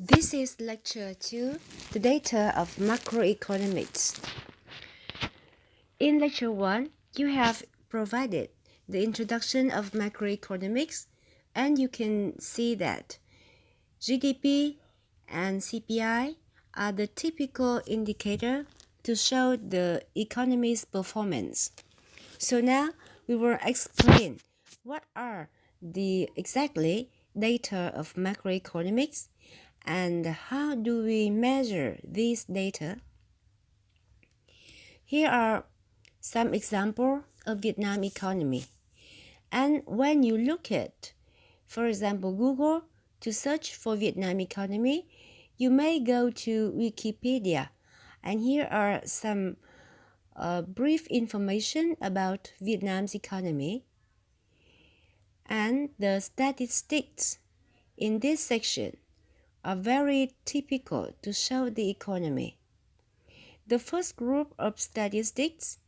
This is Lecture 2, The Data of Macroeconomics. In Lecture 1, you have provided the introduction of macroeconomics, and you can see that GDP and CPI are the typical indicator to show the economy's performance. So now we will explain what are the exactly data of macroeconomics and how do we measure these data. Here are some examples of Vietnam economy. And when you look at, for example, Google to search for Vietnam economy, you may go to Wikipedia. And here are some brief information about Vietnam's economy. And the statistics in this section are very typical to show the economy. The first group of statistics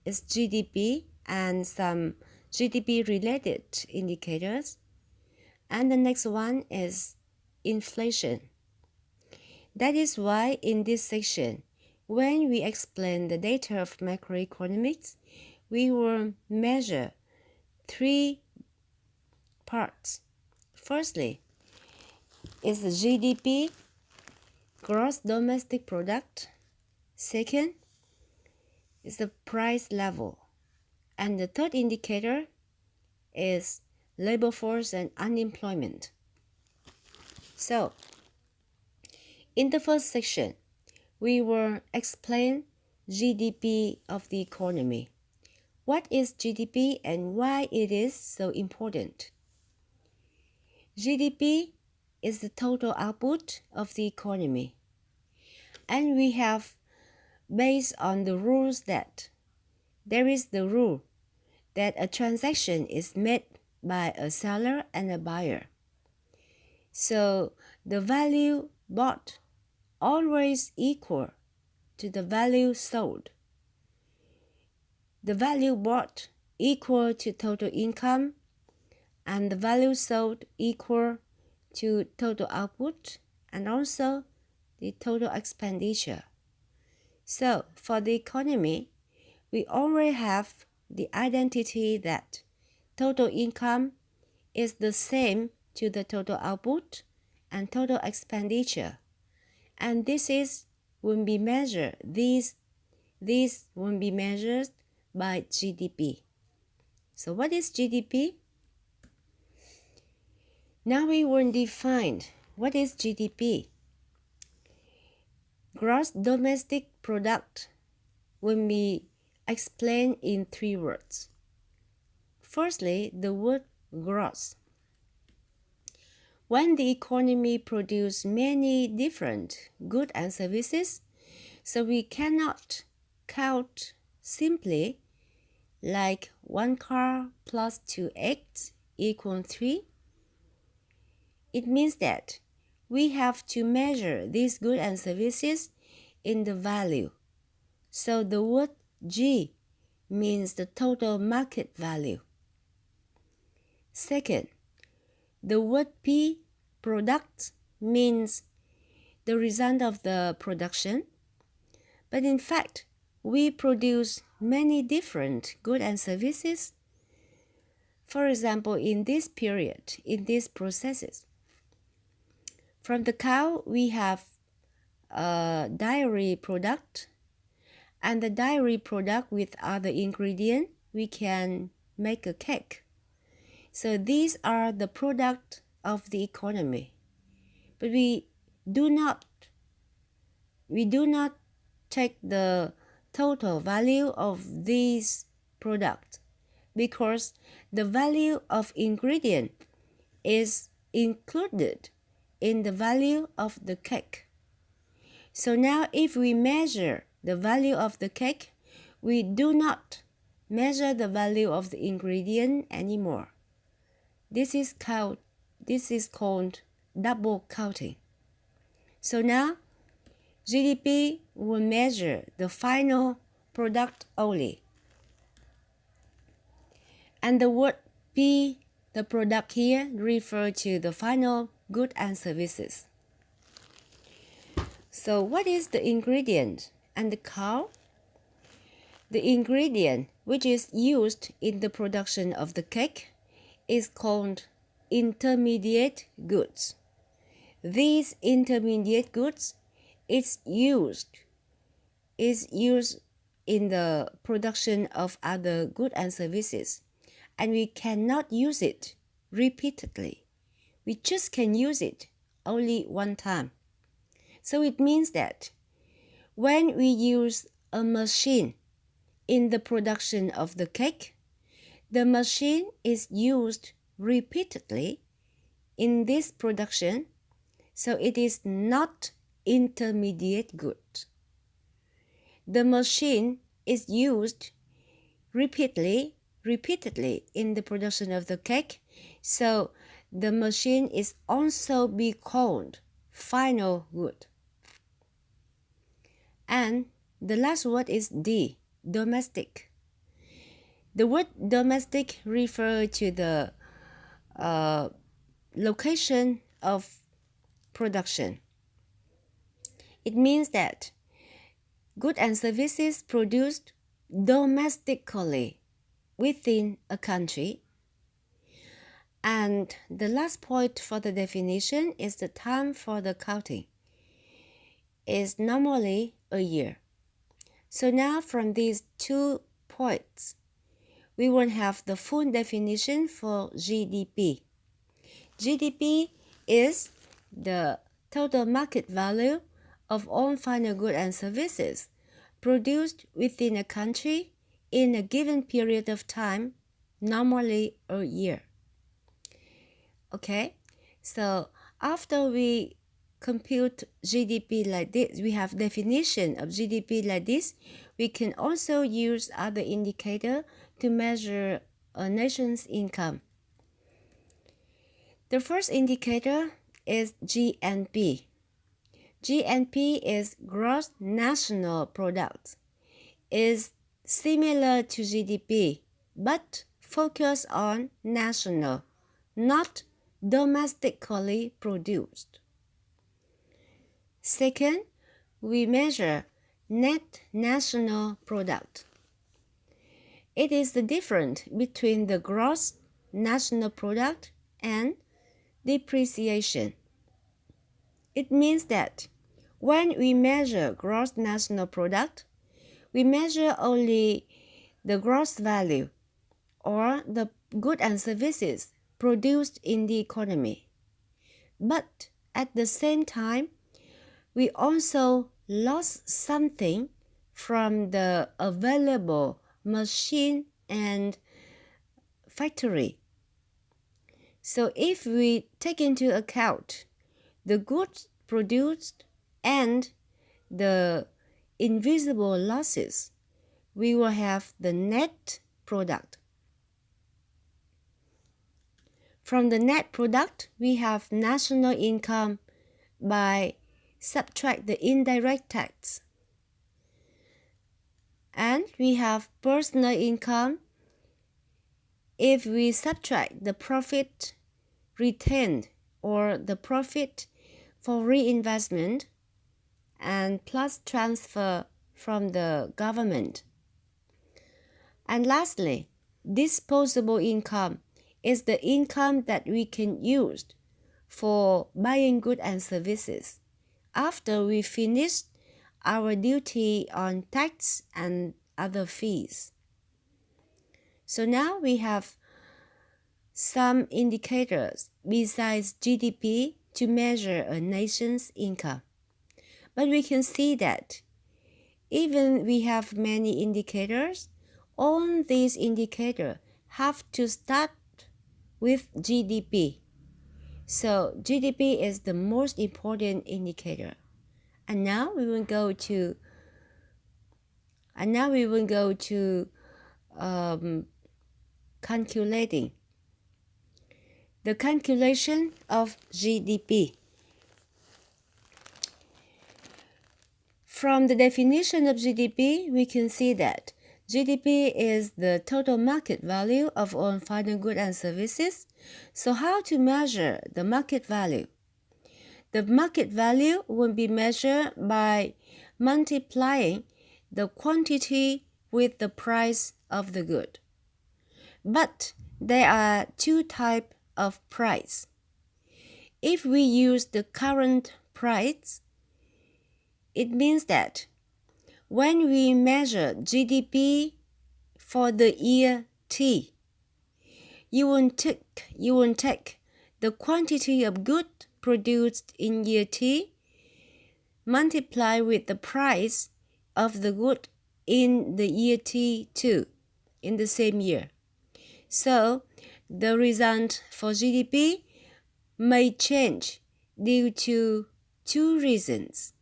is GDP and some GDP-related indicators. And the next one is inflation. That is why in this section, when we explain the data of macroeconomics, we will measure three parts. Firstly, is the GDP, gross domestic product. Second is the price level. And the third indicator is labor force and unemployment. So, in the first section, we will explain GDP of the economy. What is GDP and why it is so important? GDP is the total output of the economy. And we have based on the rules that there is the rule that a transaction is made by a seller and a buyer. So the value bought always equal to the value sold. The value bought equal to total income and the value sold equal to total output and also the total expenditure. So for the economy, we already have the identity that total income is the same to the total output and total expenditure. And this will be measured. These will be measured by GDP. So what is GDP? Now we will define what is GDP. Gross domestic product will be explained in three words. Firstly, the word gross. When the economy produces many different goods and services, so we cannot count simply like one car plus two eggs equals 3. It means that we have to measure these goods and services in the value. So the word G means the total market value. Second, the word P, product, means the result of the production. But in fact, we produce many different goods and services. For example, in this period, in these processes, from the cow, we have a dairy product, and the dairy product with other ingredients, we can make a cake. So these are the product of the economy. But we do not take the total value of these products because the value of ingredient is included in the value of the cake. So now if we measure the value of the cake, we do not measure the value of the ingredient anymore. This is called double counting. So now GDP will measure the final product only. And the word P, the product here, refers to the final goods and services. So what is the ingredient and the cow? The ingredient which is used in the production of the cake is called intermediate goods. These intermediate goods is used in the production of other goods and services, and we cannot use it repeatedly. We just can use it only one time. So it means that when we use a machine in the production of the cake, the machine is used repeatedly in this production, so it is not intermediate good. The machine is used repeatedly in the production of the cake, so the machine is also be called final good. And the last word is D, domestic. The word domestic refers to the location of production. It means that goods and services produced domestically within a country. And the last point for the definition is the time for the counting is normally a year. So now from these 2 points, we will have the full definition for GDP. GDP is the total market value of all final goods and services produced within a country in a given period of time, normally a year. Okay, so after we compute GDP like this, we have definition of GDP like this, we can also use other indicator to measure a nation's income. The first indicator is GNP. GNP is gross national product. Is similar to GDP, but focus on national, not domestically produced. Second, we measure net national product. It is the difference between the gross national product and depreciation. It means that when we measure gross national product, we measure only the gross value or the goods and services produced in the economy. But at the same time, we also lost something from the available machine and factory. So if we take into account the goods produced and the invisible losses, we will have the net product. From the net product, we have national income by subtract the indirect tax. And we have personal income if we subtract the profit retained or the profit for reinvestment and plus transfer from the government. And lastly, disposable income is the income that we can use for buying goods and services after we finish our duty on tax and other fees. So now we have some indicators besides GDP to measure a nation's income. But we can see that even we have many indicators, all these indicators have to start with GDP. So GDP is the most important indicator. And now we will go to calculating the calculation of GDP. From the definition of GDP, we can see that GDP is the total market value of all final goods and services. So how to measure the market value? The market value will be measured by multiplying the quantity with the price of the good. But there are two types of price. If we use the current price, it means that when we measure GDP for the year T, you will take the quantity of goods produced in year T, multiply with the price of the good in the year T2, in the same year. So the result for GDP may change due to two reasons: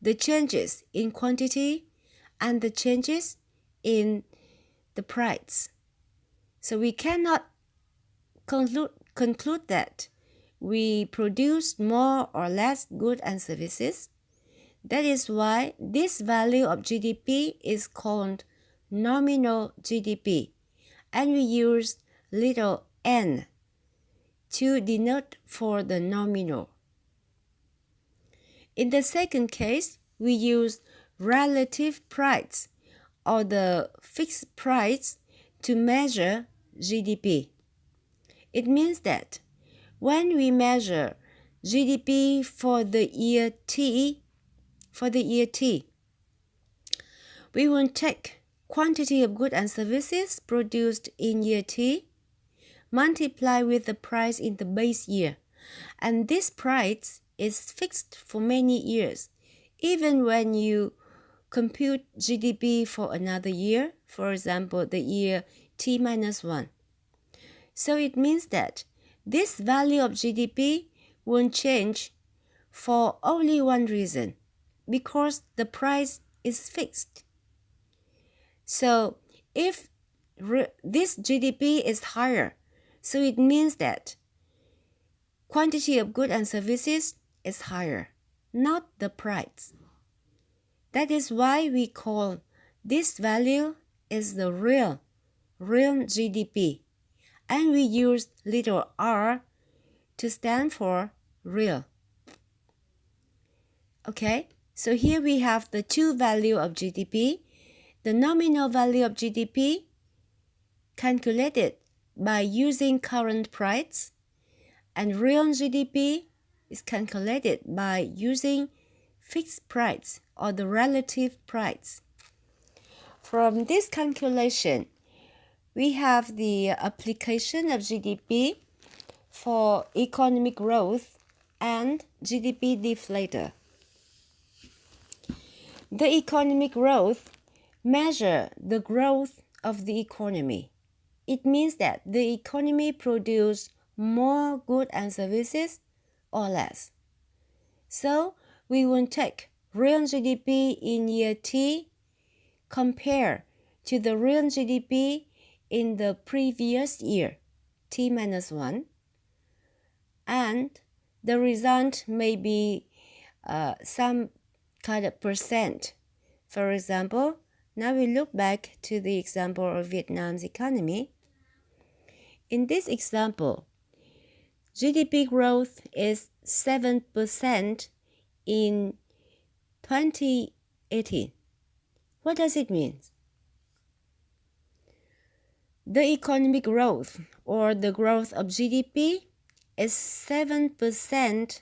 the changes in quantity and the changes in the price. So we cannot conclude that we produce more or less goods and services. That is why this value of GDP is called nominal GDP, and we use little n to denote for the nominal. In the second case, we use relative price or the fixed price to measure GDP. It means that when we measure GDP for the year T, we will take quantity of goods and services produced in year T, multiply with the price in the base year, and this price is fixed for many years. Even when you compute GDP for another year, for example, the year T-1. So it means that this value of GDP won't change for only one reason, because the price is fixed. So if this GDP is higher, so it means that quantity of goods and services is higher, not the price. That is why we call this value is the real GDP, and we use little r to stand for real. Okay, so here we have the two values of GDP. The nominal value of GDP calculated by using current price, and real GDP is calculated by using fixed price or the relative price. From this calculation, we have the application of GDP for economic growth and GDP deflator. The economic growth measures the growth of the economy. It means that the economy produces more goods and services or less. So we will take real GDP in year T compared to the real GDP in the previous year, T-1, and the result may be some kind of percent. For example, now we look back to the example of Vietnam's economy. In this example, GDP growth is 7% in 2018. What does it mean? The economic growth or the growth of GDP is 7%.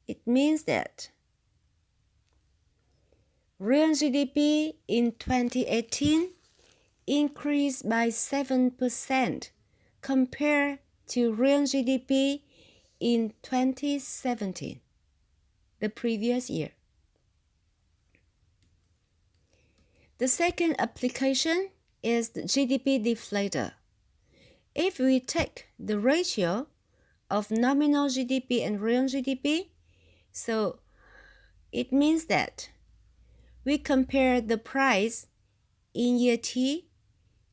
It means that real GDP in 2018 increased by 7% compared to real GDP in 2017, the previous year. The second application is the GDP deflator. If we take the ratio of nominal GDP and real GDP, so it means that we compare the price in year T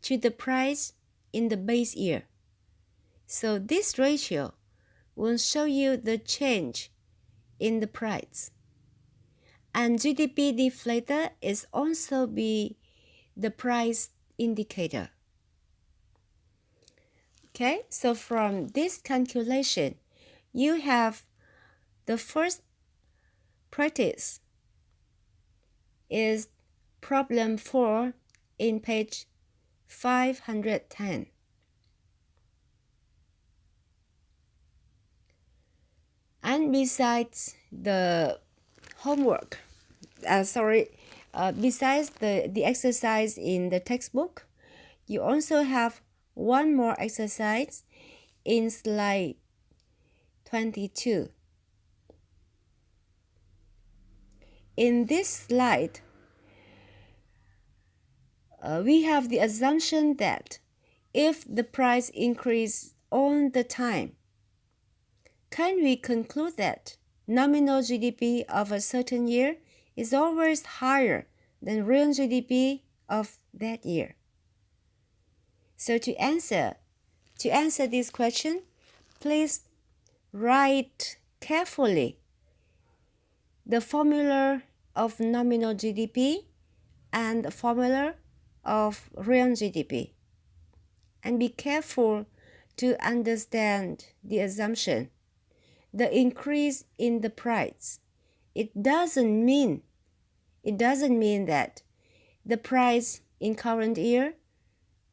to the price in the base year. So this ratio will show you the change in the price. And GDP deflator is also be the price indicator. Okay, so from this calculation, you have The first practice is problem 4 in page 510. And besides the homework, besides the exercise in the textbook, you also have one more exercise in slide 22. In this slide, we have the assumption that if the price increases all the time, can we conclude that nominal GDP of a certain year is always higher than real GDP of that year? So to answer this question, please write carefully the formula of nominal GDP and the formula of real GDP. And be careful to understand the assumption. The increase in the price, it doesn't mean that the price in current year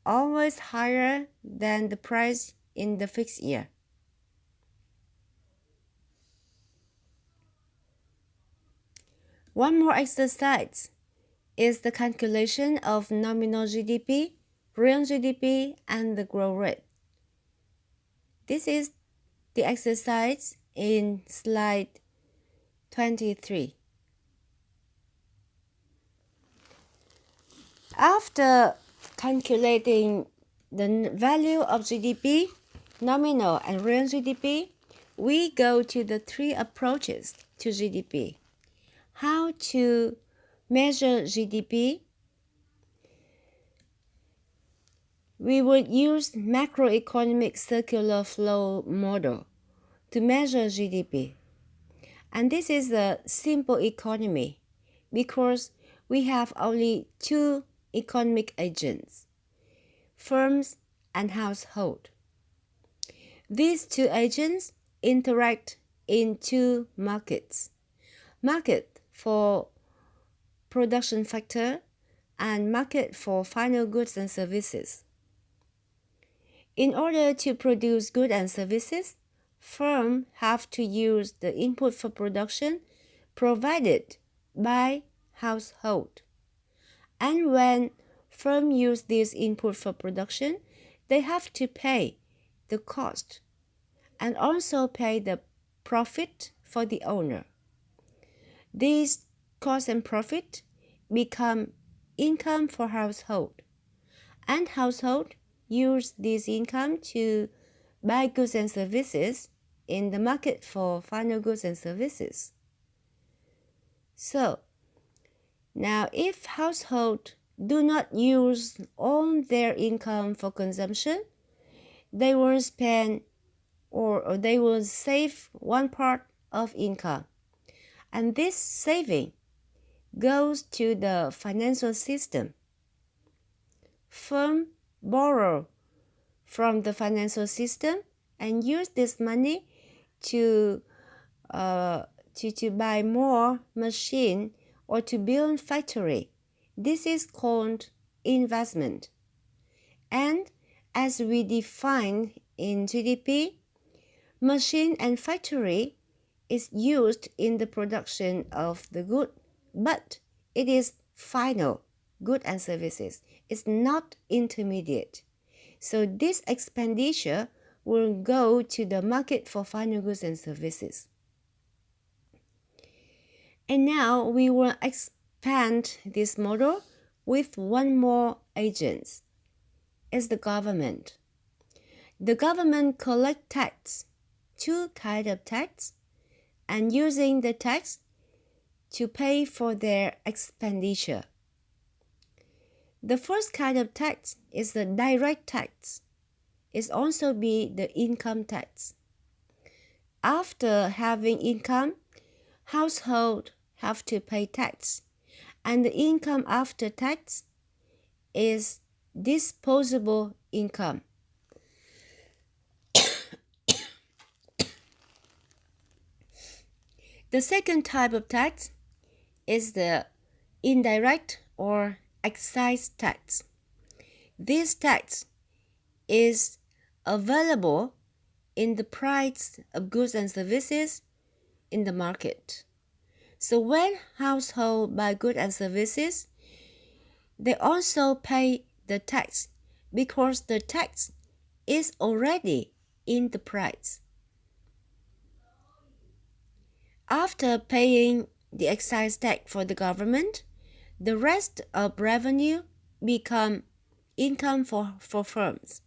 always higher than the price in the fixed year. One more exercise is the calculation of nominal GDP, real GDP, and the growth rate. This is the exercise in slide 23. After calculating the value of GDP, nominal and real GDP, we go to the three approaches to GDP. How to measure GDP? We would use macroeconomic circular flow model to measure GDP. And this is a simple economy because we have only two economic agents, firms and household. These two agents interact in two markets. Market for production factor and market for final goods and services. In order to produce goods and services, firms have to use the input for production provided by household. And when firms use this input for production, they have to pay the cost and also pay the profit for the owner. These cost and profit become income for household, and household use this income to buy goods and services in the market for final goods and services. So now if household do not use all their income for consumption, they will spend or they will save one part of income. And this saving goes to the financial system. Firms borrow from the financial system and use this money to buy more machine or to build factory. This is called investment. And as we define in GDP, machine and factory is used in the production of the good, but it is final good and services. It's not intermediate. So this expenditure will go to the market for final goods and services. And now we will expand this model with one more agent. It's the government. The government collects tax, two kinds of tax, and using the tax to pay for their expenditure. The first kind of tax is the direct tax. It also be the income tax. After having income, household have to pay tax, and the income after tax is disposable income. The second type of tax is the indirect or excise tax. This tax is available in the price of goods and services in the market. So when households buy goods and services, they also pay the tax because the tax is already in the price. After paying the excise tax for the government, the rest of revenue become income for firms.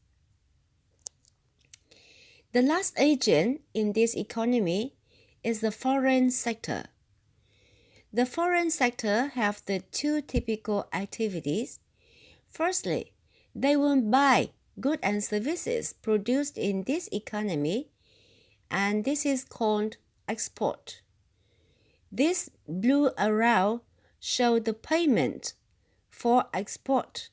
The last agent in this economy is the foreign sector. The foreign sector have the two typical activities. Firstly, they will buy goods and services produced in this economy, and this is called export. This blue arrow shows the payment for export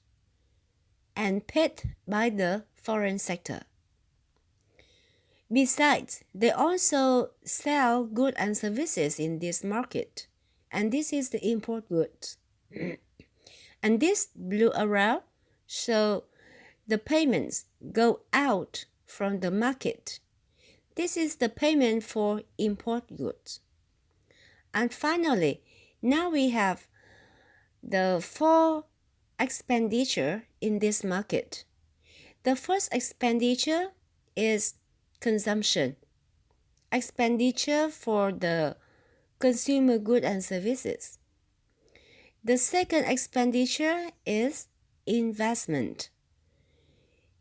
and paid by the foreign sector. Besides, they also sell goods and services in this market, and this is the import goods. And this blue arrow shows the payments go out from the market. This is the payment for import goods. And finally, now we have the four expenditure in this market. The first expenditure is consumption, expenditure for the consumer goods and services. The second expenditure is investment.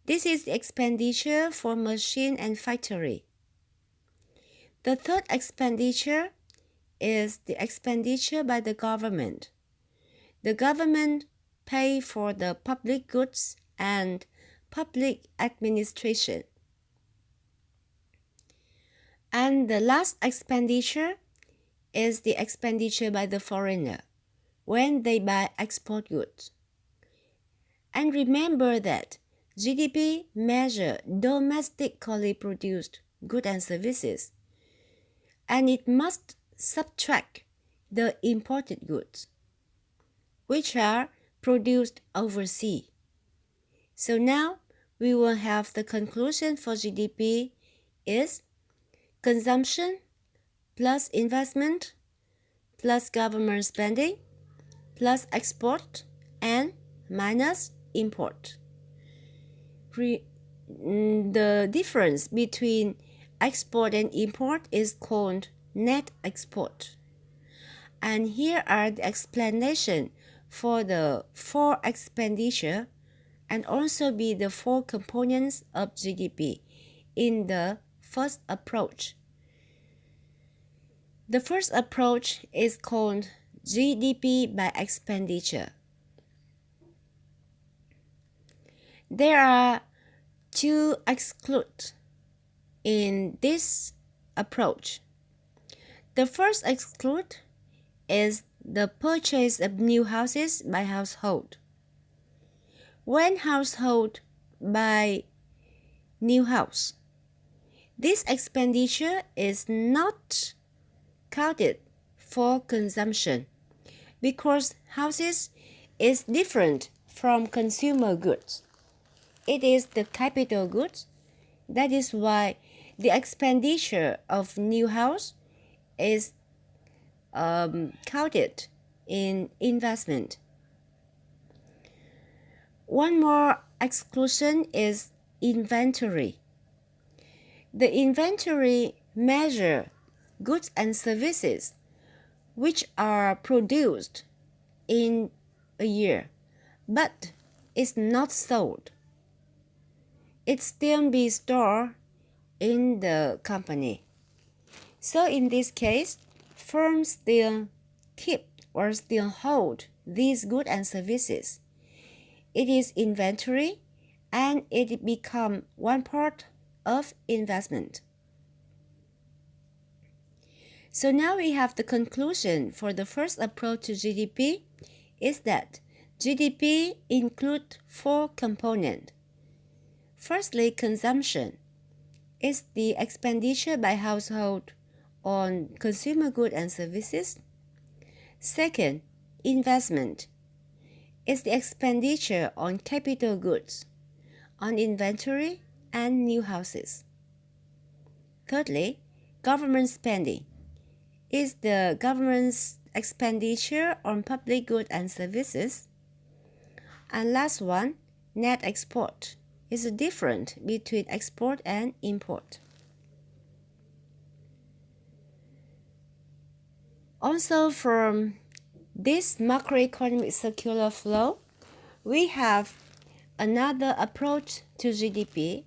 This is the expenditure for machine and factory. The third expenditure is the expenditure by the government. The government pay for the public goods and public administration. And the last expenditure is the expenditure by the foreigner when they buy export goods. And remember that GDP measures domestically produced goods and services, and it must subtract the imported goods, which are produced overseas. So now we will have the conclusion for GDP is consumption plus investment plus government spending plus export and minus import. The difference between export and import is called net export. And here are the explanation for the four expenditure and also be the four components of GDP in the first approach. The first approach is called GDP by expenditure. There are two excludes in this approach. The first exclude is the purchase of new houses by household. When household buy new house, this expenditure is not counted for consumption because houses is different from consumer goods. It is the capital goods. That is why the expenditure of new house is counted in investment. One more exclusion is inventory. The inventory measure goods and services which are produced in a year, but is not sold. It still be stored in the company. So in this case, firms still keep or still hold these goods and services. It is inventory and it become one part of investment. So now we have the conclusion for the first approach to GDP is that GDP includes four components. Firstly, consumption is the expenditure by household on consumer goods and services. Second, investment is the expenditure on capital goods, on inventory and new houses. Thirdly, government spending is the government's expenditure on public goods and services. And last one, net export is the difference between export and import. Also, from this macroeconomic circular flow, we have another approach to GDP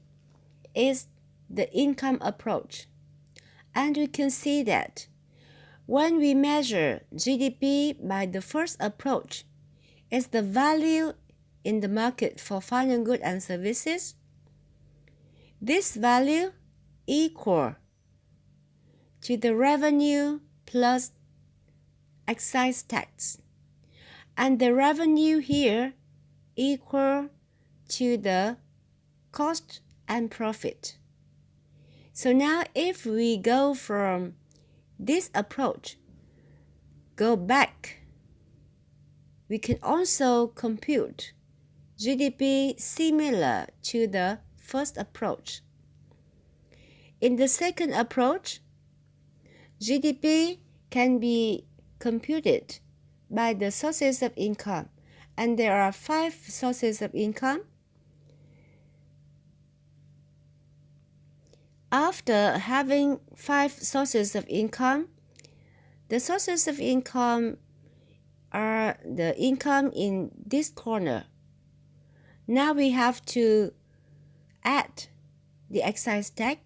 is the income approach. And we can see that when we measure GDP by the first approach, is the value in the market for final goods and services. This value equal to the revenue plus excise tax. And the revenue here equal to the cost and profit. So now if we go from this approach, go back, we can also compute GDP similar to the first approach. In the second approach, GDP can be computed by the sources of income, and there are 5 sources of income. After having 5 sources of income, the sources of income are the income in this corner. Now we have to add the excise tax,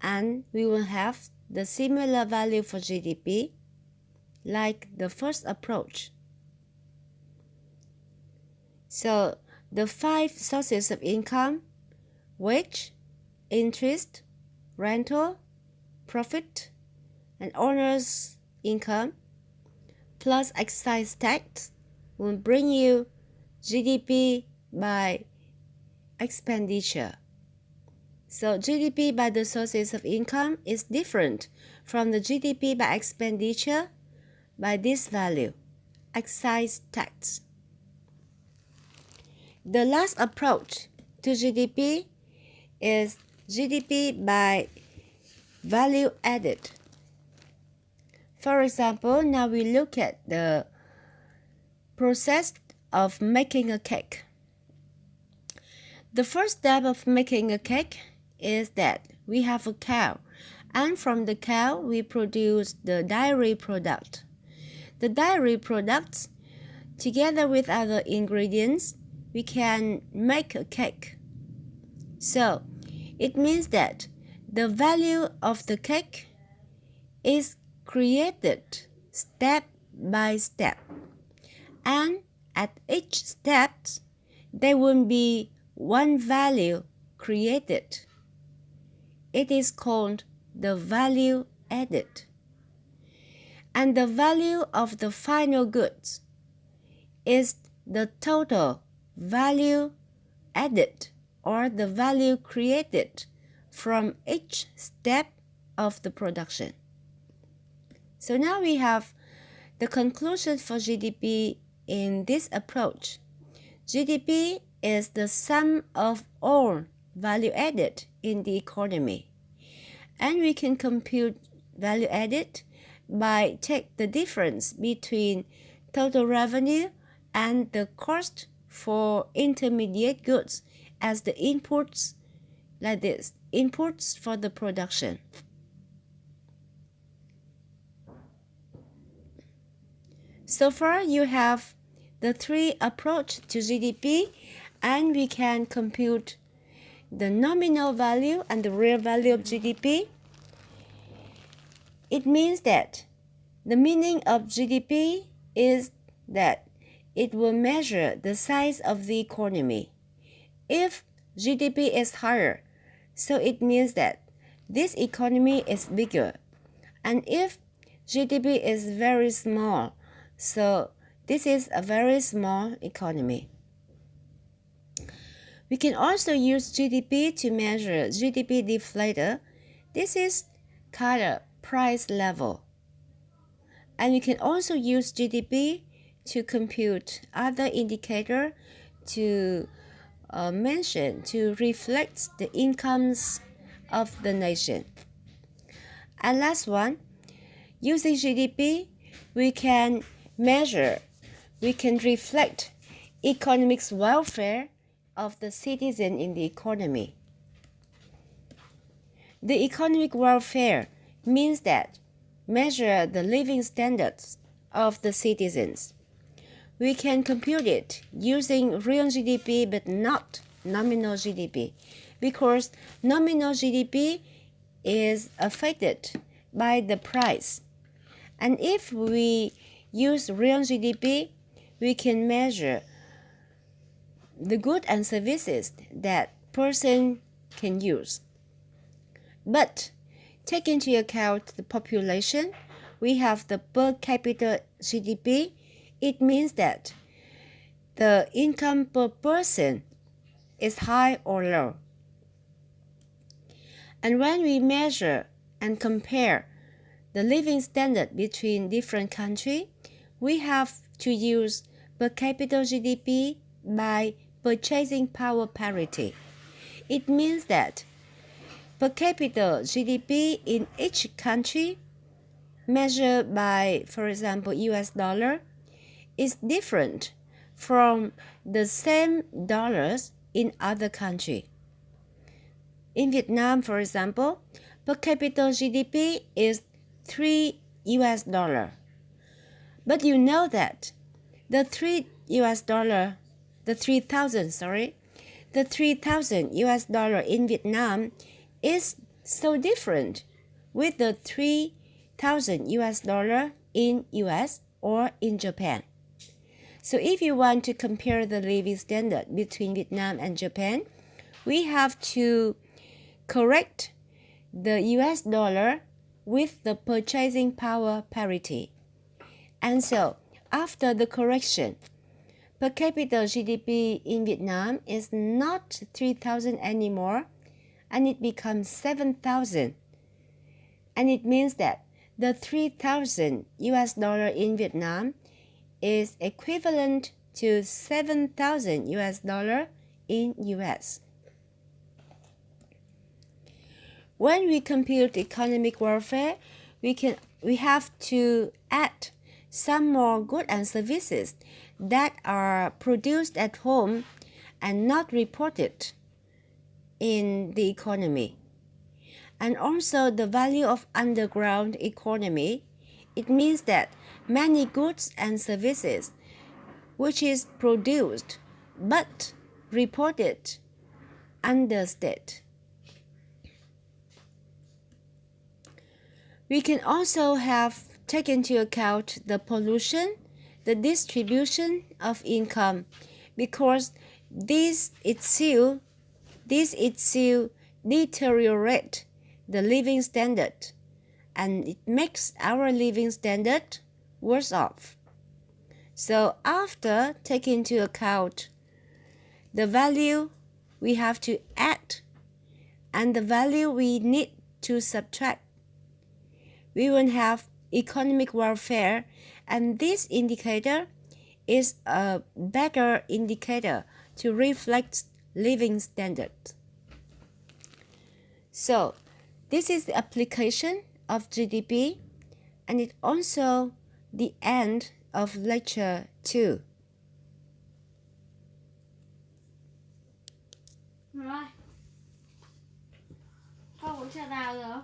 and we will have the similar value for GDP like the first approach. So the 5 sources of income, wage, interest, rental, profit, and owner's income, plus excise tax will bring you GDP by expenditure. So GDP by the sources of income is different from the GDP by expenditure by this value, excise tax. The last approach to GDP is GDP by value added. For example, now we look at the process of making a cake. The first step of making a cake is that we have a cow, and from the cow we produce the dairy product. The dairy products, together with other ingredients, we can make a cake. So it means that the value of the cake is created step by step, and at each step there will be one value created. It is called the value added. And the value of the final goods is the total value added or the value created from each step of the production. So now we have the conclusion for GDP in this approach. GDP is the sum of all value added in the economy. And we can compute value added by take the difference between total revenue and the cost for intermediate goods as the inputs, like this, inputs for the production. So far you have the 3 approach to GDP, and we can compute the nominal value and the real value of GDP. It means that the meaning of GDP is that it will measure the size of the economy. If GDP is higher, so it means that this economy is bigger. And if GDP is very small, so this is a very small economy. We can also use GDP to measure GDP deflator. This is kind of price level. And we can also use GDP to compute other indicator to to reflect the incomes of the nation. And last one, using GDP, we can reflect economic welfare of the citizen in the economy. The economic welfare means that measure the living standards of the citizens. We can compute it using real GDP but not nominal GDP, because nominal GDP is affected by the price. And if we use real GDP, we can measure the goods and services that person can use. But take into account the population, we have the per capita GDP. It means that the income per person is high or low. And when we measure and compare the living standard between different countries, we have to use per capita GDP by purchasing power parity. It means that per capita GDP in each country measured by, for example, US dollar is different from the same dollars in other countries. In Vietnam, for example, per capita GDP is 3 US dollar. But you know that the 3,000 US dollar in Vietnam is so different with the 3,000 US dollar in US or in Japan. So if you want to compare the living standard between Vietnam and Japan, we have to correct the US dollar with the purchasing power parity. And so after the correction, per capita GDP in Vietnam is not 3,000 anymore, and it becomes 7,000. And it means that the 3,000 US dollar in Vietnam is equivalent to 7,000 US dollar in US. When we compute economic welfare, we have to add some more goods and services that are produced at home and not reported in the economy. And also the value of underground economy. It means that many goods and services which is produced but reported under state. We can also have taken into account the pollution, the distribution of income, because this itself deteriorate the living standard, and it makes our living standard worse off. So after taking into account the value we have to add and the value we need to subtract, we will have economic welfare, and this indicator is a better indicator to reflect living standards. So this is the application of GDP, and it's also the end of lecture 2. Rồi. Con cũng chào đào rồi.